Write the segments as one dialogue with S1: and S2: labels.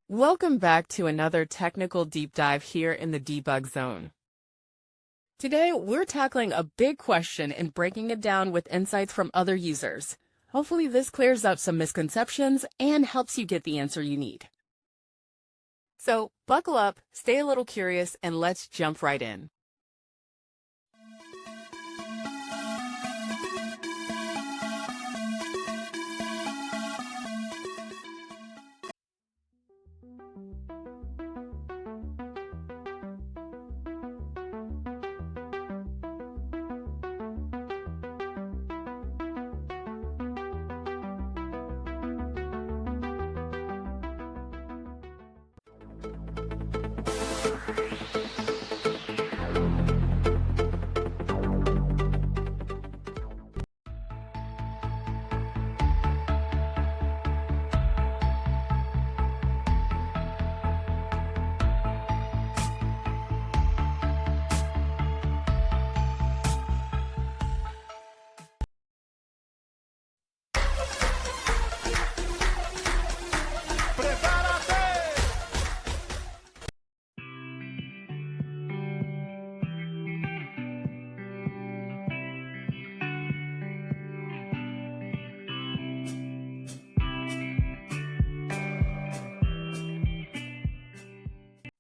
S1: Welcome back to another technical deep dive here in the debug zone. Today, we're tackling a big question and breaking it down with insights from other users. Hopefully this clears up some misconceptions and helps you get the answer you need. So buckle up, stay a little curious, and let's jump right in.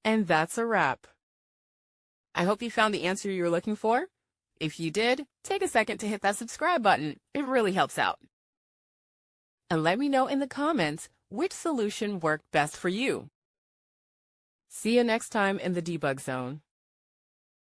S1: And that's a wrap. I hope you found the answer you were looking for. If you did, take a second to hit that subscribe button. It really helps out. And let me know in the comments which solution worked best for you. See you next time in the debug zone.